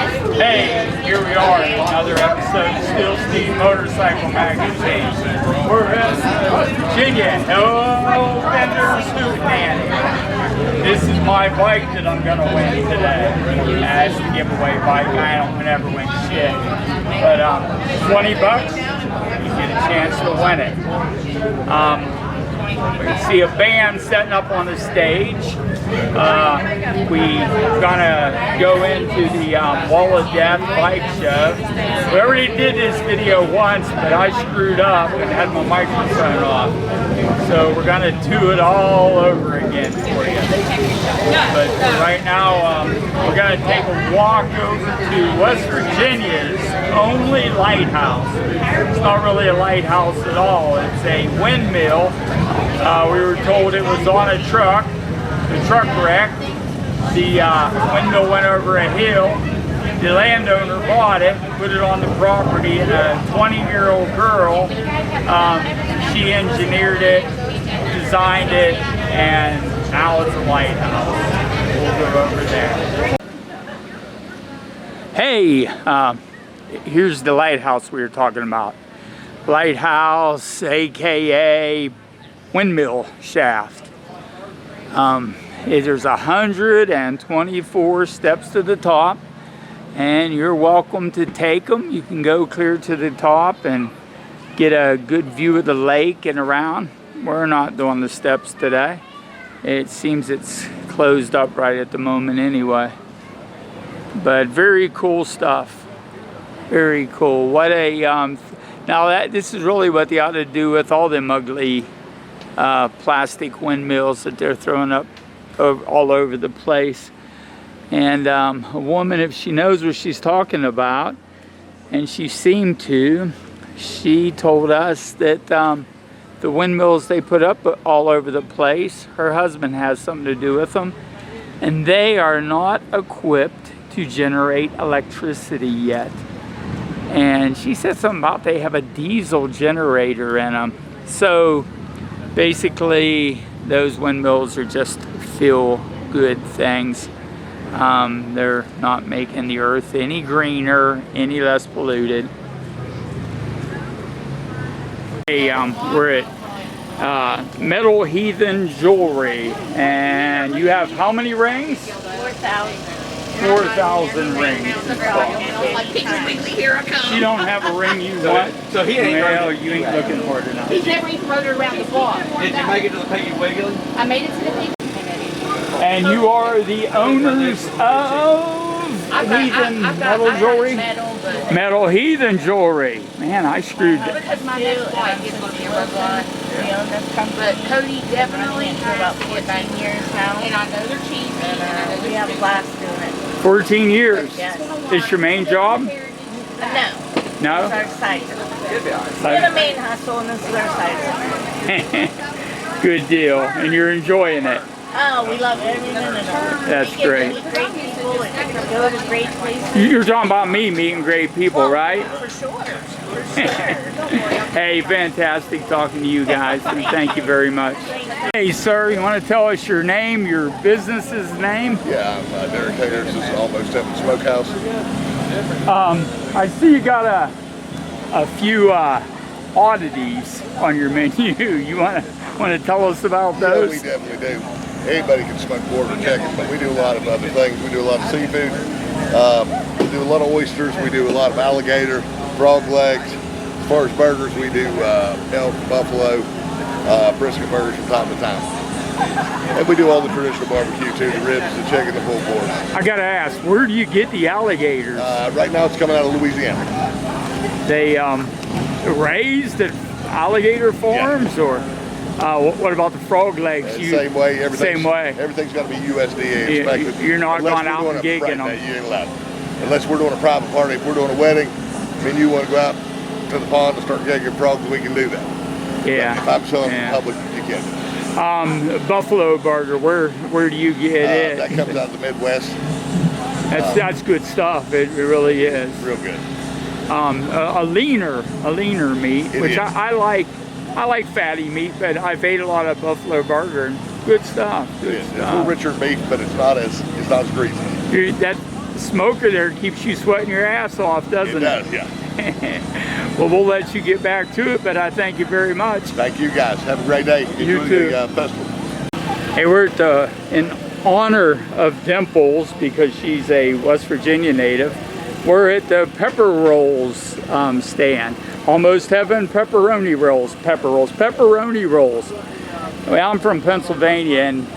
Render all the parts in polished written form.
Hey, here we are in another episode of Steeds Motorcycle Magazine. We're in West Virginia, Hellbender Hootenanny. This is my bike that I'm going to win today. As a giveaway bike, I don't ever win shit. But $20, you get a chance to win it. We can see a band setting up on the stage. We're gonna go into the Wall of Death bike show. We already did this video once, but I screwed up and had my microphone off. So we're gonna do it all over again for you. But right now, we're gonna take a walk over to West Virginia's only lighthouse. It's not really a lighthouse at all. It's a windmill. We were told it was on a truck. The truck wrecked. The windmill went over a hill. The landowner bought it, put it on the property, and a 20-year-old girl, she engineered it, designed it, and now it's a lighthouse. We'll go over there. Hey, here's the lighthouse we were talking about. Lighthouse, aka windmill shaft. There's 124 steps to the top, and you're welcome to take them. You can go clear to the top and get a good view of the lake and around. We're not doing the steps today. It seems it's closed up right at the moment anyway. But very cool stuff. Very cool. What a now this is really what they ought to do with all them ugly plastic windmills that they're throwing up all over the place. And a woman, if she knows what she's talking about, and she seemed to, she told us that the windmills they put up all over the place, her husband has something to do with them, and they are not equipped to generate electricity yet. And she said something about they have a diesel generator in them. So basically, those windmills are just feel-good things. They're not making the earth any greener, any less polluted. Hey, we're at Metal Heathen Jewelry, and you have how many rings? 4,000. 4,000 rings. You don't have a ring you want? So he ain't well, you ain't looking for it enough. He's never even rode around the block. Did you make it to the Peggy Wiggly? I made it to the Peggy. And you are the owners of Heathen Metal Jewelry? Metal Heathen Jewelry. Man, I screwed it. Because my next wife is on the Amazon. But Cody definitely for about 14 years now. And I know they're cheap. And we have a blast doing it. 14 years. Yes. Is your main job? No. No? It's our side. We're the main hustle and this is our side. Good deal. And you're enjoying it. Oh, we love every minute of it. That's great. Great people and go to great places. You're talking about me meeting great people, right? For sure. For sure. Hey, fantastic talking to you guys, and thank you very much. Hey, sir, you want to tell us your name, your business's name? Yeah, I'm Derek Hayter. This is Almost Heaven Smokehouse. I see you got a few oddities on your menu. You want to tell us about those? Yeah, we definitely do. Anybody can smoke pork or chicken, but we do a lot of other things. We do a lot of seafood. We do a lot of oysters. We do a lot of alligator, frog legs. As far as burgers, we do elk, buffalo, brisket burgers from time to time. And we do all the traditional barbecue too, the ribs, the chicken, the pulled pork. I gotta ask, where do you get the alligators? Right now it's coming out of Louisiana. They raised at alligator farms, yeah. Or what about the frog legs? Same way. Same way. Everything's got to be USDA inspected. You're not going out and gigging them. You ain't allowed. Unless we're doing a private party. If we're doing a wedding, and you want to go out to the pond and start gigging frogs, we can do that. Yeah. But if I'm selling in public, you can't. Buffalo burger. Where do you get it? That comes out of the Midwest. That's good stuff. It really is. Real good. A leaner meat, which I like. I like fatty meat, but I've ate a lot of buffalo burger. Good stuff. Good stuff. It's a little richer beef, but it's not as greasy. That smoker there keeps you sweating your ass off, doesn't it? It does, yeah. Well, we'll let you get back to it, but I thank you very much. Thank you guys. Have a great day. You Enjoy too. the festival. Hey, we're at in honor of Dimples, because she's a West Virginia native. We're at the pepper rolls stand. Almost Heaven pepperoni rolls, pepperoni rolls. Well, I'm from Pennsylvania, and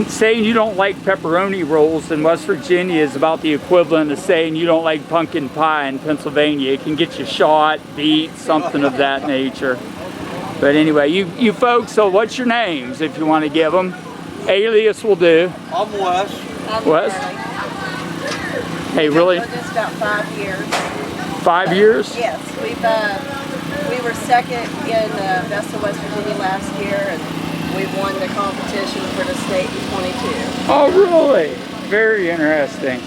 saying you don't like pepperoni rolls in West Virginia is about the equivalent of saying you don't like pumpkin pie in Pennsylvania. It can get you shot, beat, something of that nature. But anyway, you folks, so what's your names if you want to give them? Alias will do. I'm Wes. Wes? Hey, really? Been with us about 5 years. 5 years? Yes, we were second in Best of West Virginia last year, and we won the competition for the state in 22. Oh, really? Very interesting.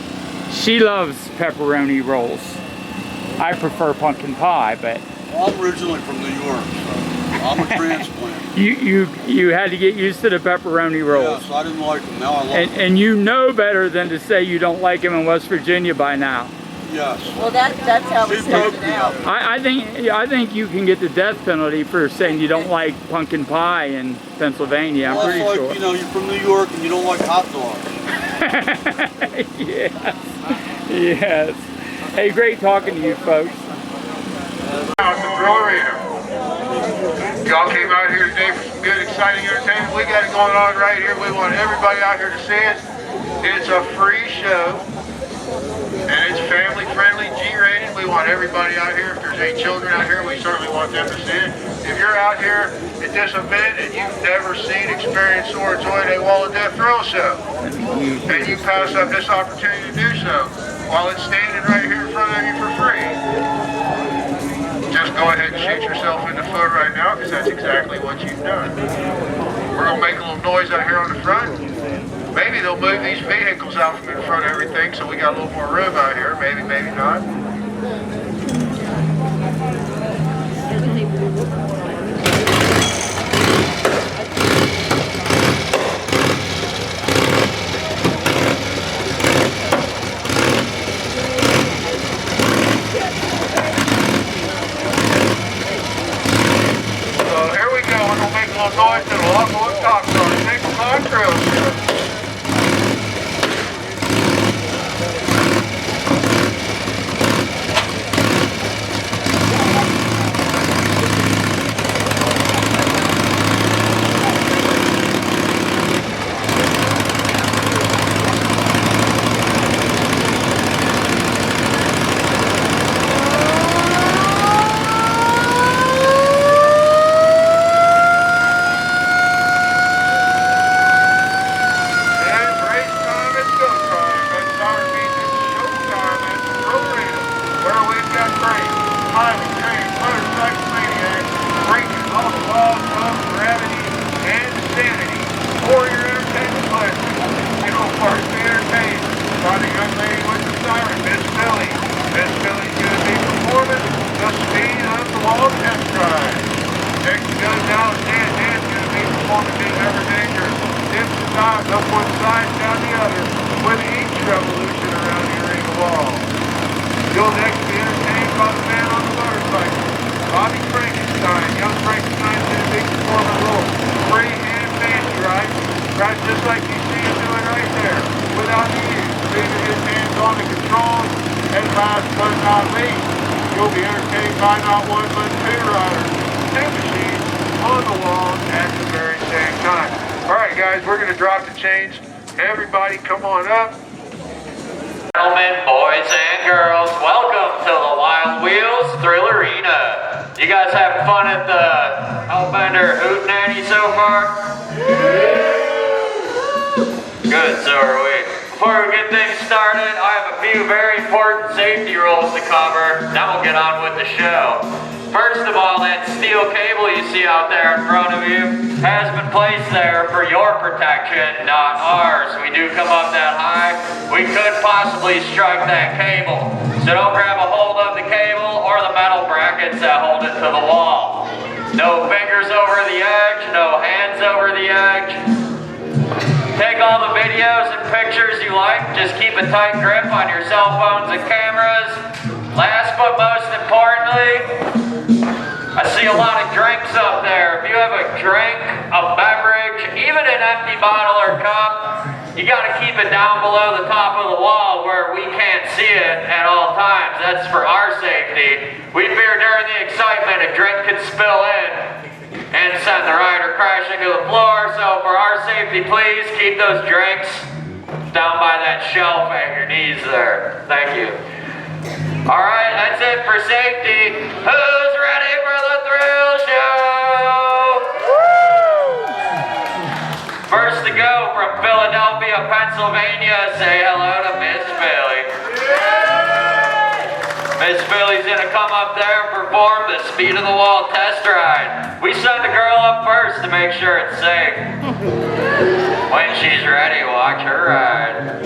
She loves pepperoni rolls. I prefer pumpkin pie, but Well, I'm originally from New York, so I'm a transplant. you had to get used to the pepperoni rolls. Yes, I didn't like them. Now I love them. And you know better than to say you don't like them in West Virginia by now. Yes. Well, that's how we She started broke me out. up. I think you can get the death penalty for saying you don't like pumpkin pie in Pennsylvania. I'm Well, pretty that's sure. like, you know, you're from New York and you don't like hot dogs. Yes. Yes. Hey, great talking to you folks. It's the Drill Arena. Y'all came out here today for some good, exciting entertainment. We got it going on right here. We want everybody out here to see it. It's a free show, and it's family friendly, G-rated. We want everybody out here. If there's any children out here, we certainly want them to see it. If you're out here at this event and you've never seen, experienced, or enjoyed a Wall of Death thrill show, and you pass up this opportunity to do so while it's standing right here in front of you for free, just go ahead and shoot yourself in the foot right now, because that's exactly what you've done. We're going to make a little noise out here on the front. Maybe they'll move these vehicles out from in front of everything, so we got a little more room out here. Maybe, maybe not. So here we go. We're going to make a little noise and we'll all go and talk to our next time trail show. It's race time, it's go time. That's our means, it's showtime at the Drill Arena, where we've got trains, climbing trains, motorcycle maniacs, breaking all the laws of gravity and sanity for your entertainment pleasure. You know, first be entertained by the young lady with the siren, Miss Billy. Miss Billy's going to be performing the speed of the Wall of Death Drive. Next goes down, Dan's going to be performing the Ever Dangerous. Dips and dives up one side, down the other, with each revolution around the arena wall. You'll next be entertained by the man on the motorcycle, Bobby Frankenstein. Young Frankenstein's going to be performing a little freehand fancy ride, right just like you see him doing right there, without the use of either his hands on the controls. And last but not least, you'll be entertained by not one but two riders, two machines on the wall at the very same time. All right, guys, we're going to drop the chains. Everybody, come on up. Gentlemen, boys and girls, welcome to the Wild Wheels Thrill Arena. You guys having fun at the Hellbender Hootenanny so far? Good, so are we. Before we get things started, I have a few very important safety rules to cover, then we'll get on with the show. First of all, that steel cable you see out there in front of you has been placed there for your protection, not ours. We do come up that high, we could possibly strike that cable. So don't grab a hold of the cable or the metal brackets that hold it to the wall. No fingers over the edge, no hands over the edge. Take all the videos and pictures you like. Just keep a tight grip on your cell phones and cameras. Last but most importantly, I see a lot of drinks up there. If you have a drink, a beverage, even an empty bottle or cup, you gotta keep it down below the top of the wall where we can't see it at all times. That's for our safety. We fear during the excitement a drink could spill in and send the rider crashing to the floor. So for our safety, please keep those drinks down by that shelf at your knees there. Thank you. All right, that's it for safety. Who's ready for the thrill show? First to go from Philadelphia, Pennsylvania, say hello to Miss Philly. Miss Philly's gonna come up there and perform the speed of the wall test ride. We send the girl up first to make sure it's safe. When she's ready, watch her ride.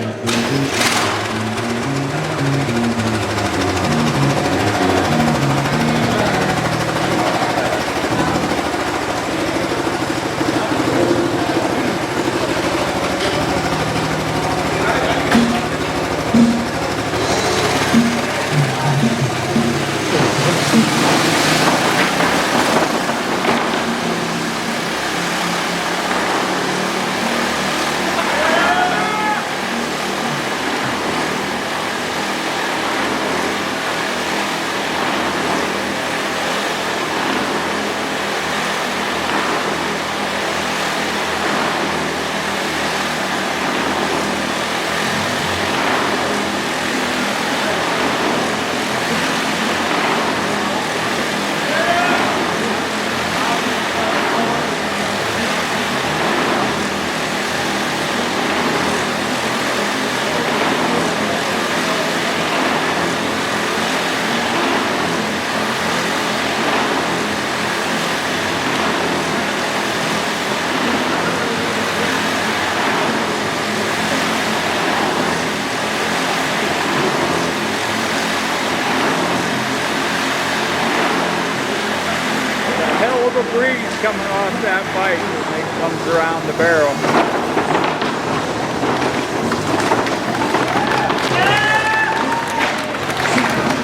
Breeze coming off that bike when it comes around the barrel.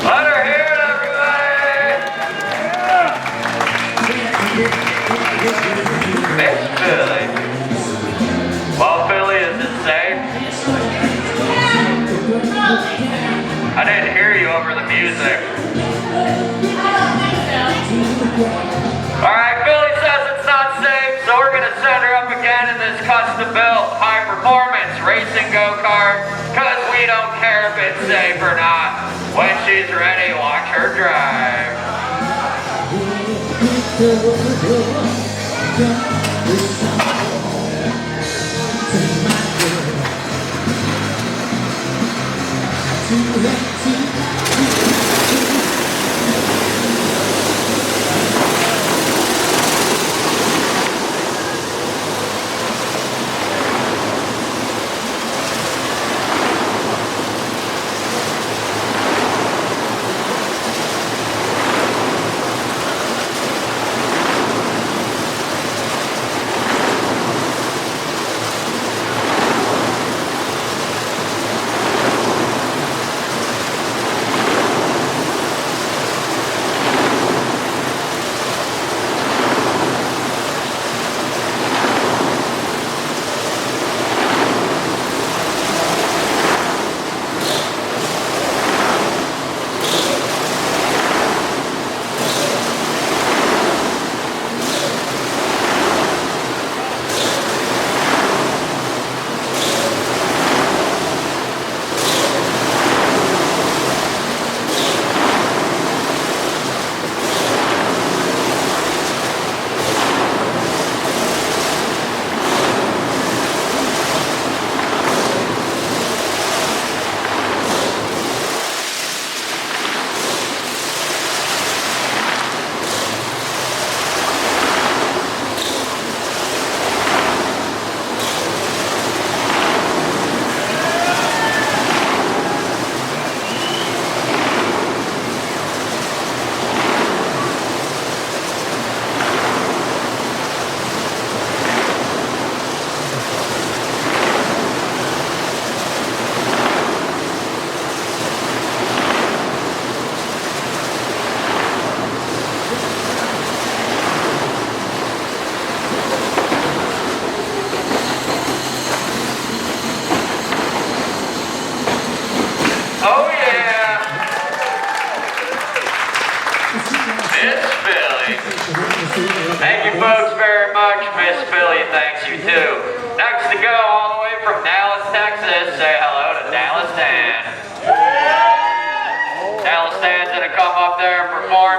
Let her hear it, everybody! Miss Philly. Well, Philly, is it safe? I didn't hear you over the music. Alright, Philly says it's not safe, so we're gonna send her up again in this custom-built, high-performance racing go-kart, cause we don't care if it's safe or not. When she's ready, watch her drive.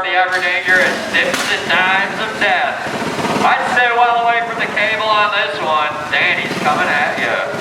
avoid the ever dangerous dips and dives of death. I'd stay well away from the cable on this one. Danny's coming at you.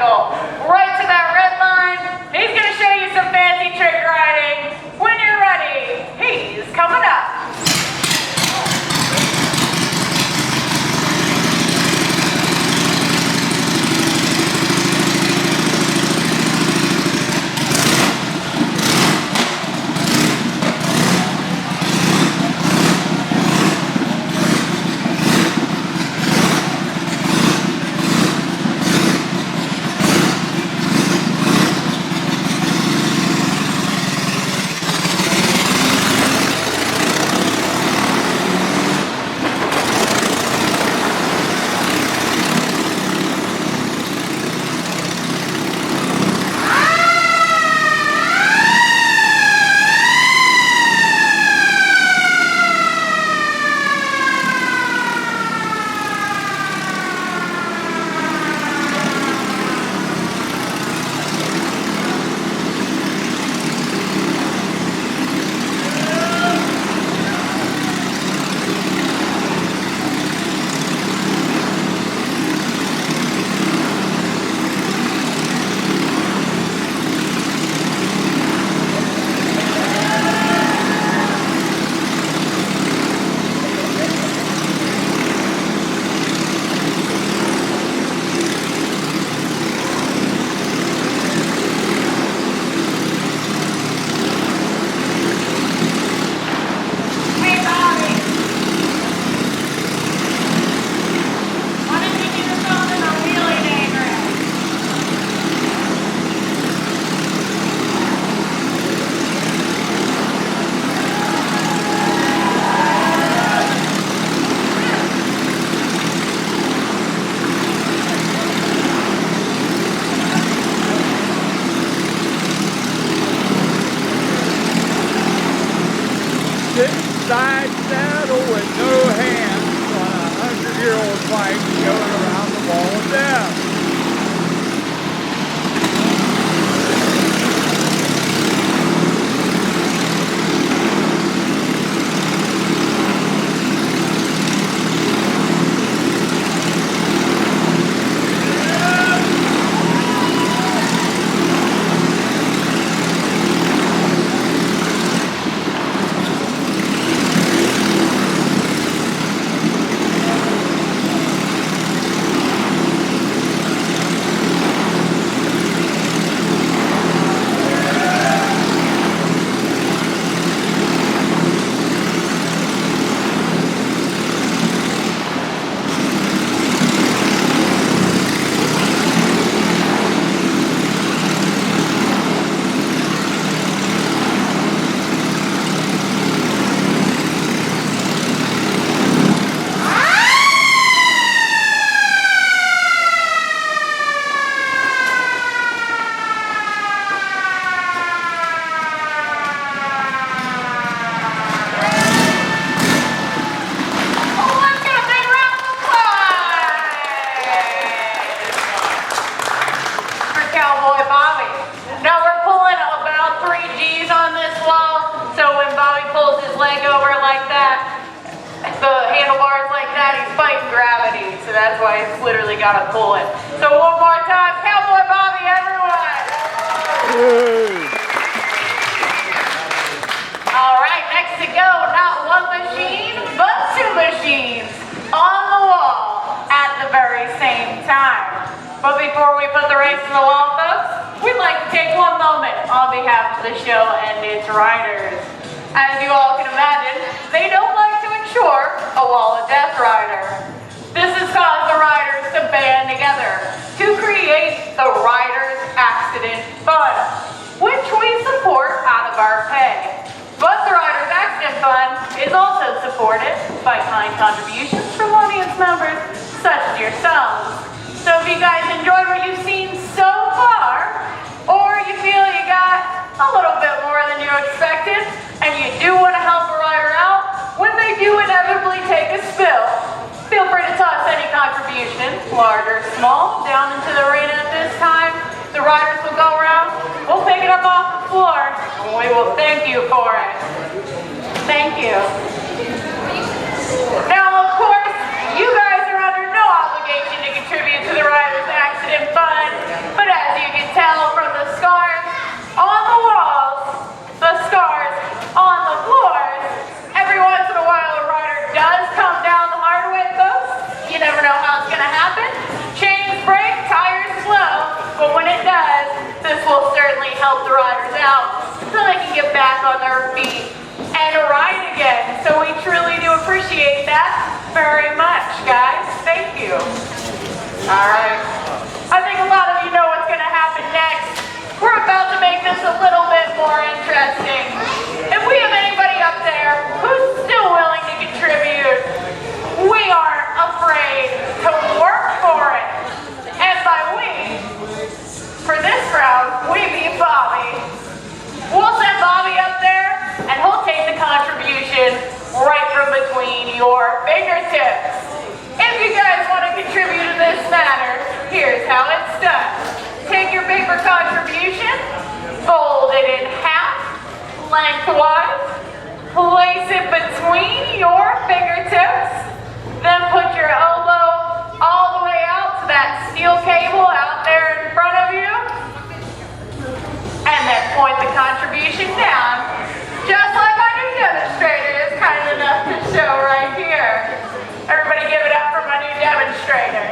Right to that red line. He's going to show you some fancy trick riding. When you're ready, he's coming up. Side saddle with no hands on a 100-year-old bike going around the wall of death. leg over like that, the handlebars like that, he's fighting gravity. So that's why he's literally got to pull it. So one more time, Cowboy Bobby, everyone. All right, next to go, not one machine, but two machines on the wall at the very same time. But before we put the race in the wall, folks, we'd like to take one moment on behalf of the show and its riders. As you all can imagine, they don't like to insure a wall of death rider. This has caused the riders to band together to create the Riders Accident Fund, which we support out of our pay. But the Riders Accident Fund is also supported by kind contributions from audience members such as yourselves. So if you guys enjoyed what you've seen so far, or you feel you got a little bit more than you expected, and you do want to help a rider out when they do inevitably take a spill, feel free to toss any contribution, large or small, down into the arena at this time. The riders will go around, we'll pick it up off the floor, and we will thank you for it. Thank you. Now, of course, you guys are under no obligation to contribute to the Riders Accident Fund, but as you can tell from the scars on the walls, the scars on the floors, every once in a while a rider does come down the hard way, folks. You never know how it's going to happen. Chains break, tires slow, but when it does, this will certainly help the riders out so they can get back on their feet and ride again. So we truly do appreciate that very much, guys. Thank you. All right. I think a lot of you know what's going to happen next. We're about to make this a little bit more interesting. If we have anybody up there who's still willing to contribute, we aren't afraid to work for it. And by we, for this round, we mean Bobby. We'll send Bobby up there, and he'll take the contribution right from between your fingertips. If you guys want to contribute to this matter, here's how it's done. Take your paper contribution, fold it in half, lengthwise, place it between your fingertips, then put your elbow all the way out to that steel cable out there in front of you, and then point the contribution down, just like our new demonstrator is kind enough to show right here. Everybody give it up for my new demonstrator.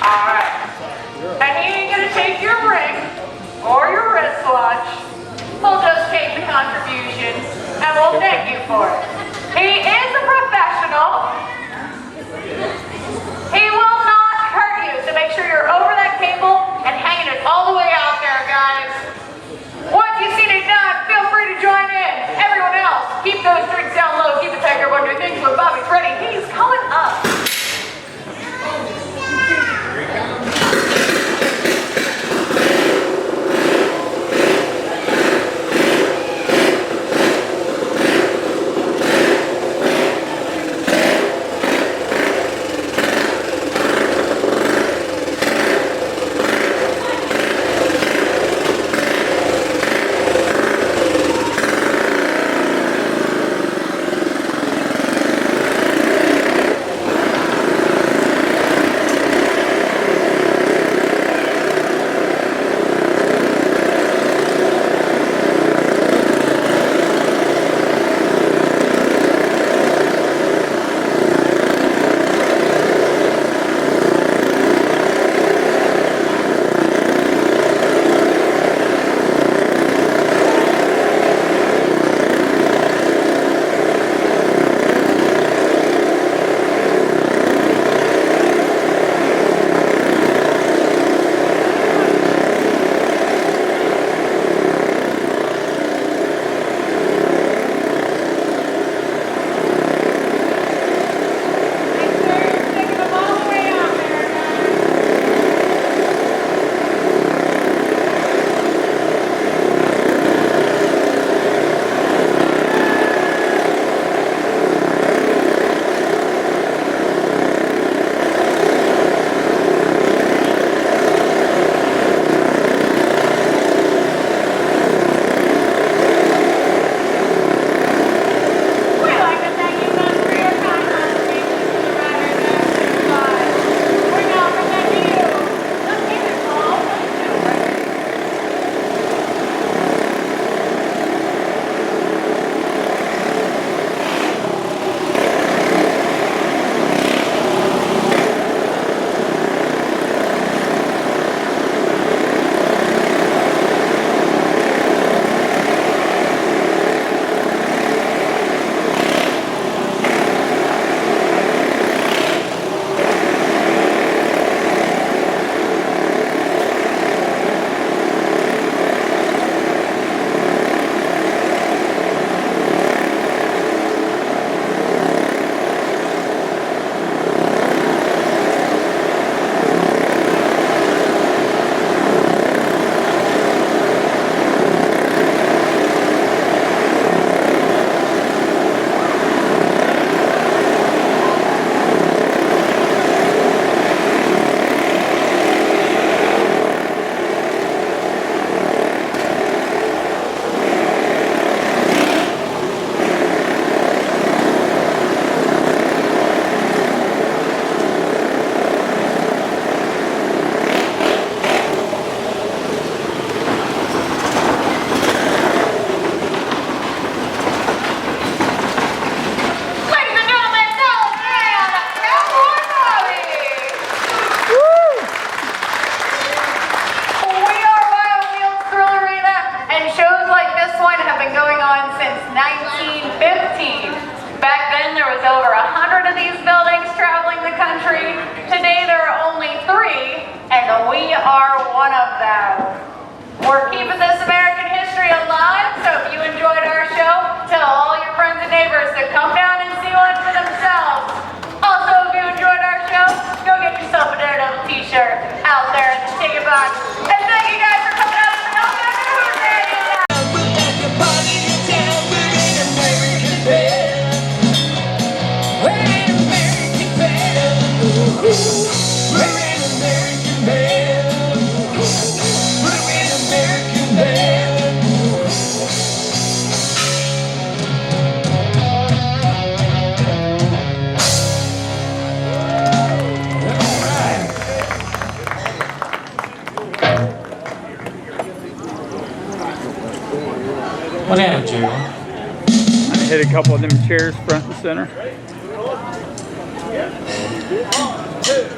Alright. And he ain't gonna take your ring or your wristwatch. He'll just take the contribution and we'll thank you for it. He is a professional. He will not hurt you, so make sure you're over that cable and hanging it all the going since 1915. Back then there was over 100 of these buildings traveling the country. Today there are only 3, and we are one of them. We're keeping this American history alive, so if you enjoyed our show, tell all your friends and neighbors to come down and see one for themselves. Also, if you enjoyed our show, go get yourself a Daredevil t-shirt out there at the ticket box. And thank you guys for coming out to the Hellbender Hootenanny. What happened, Jerry? I hit a couple of them chairs front and center. Just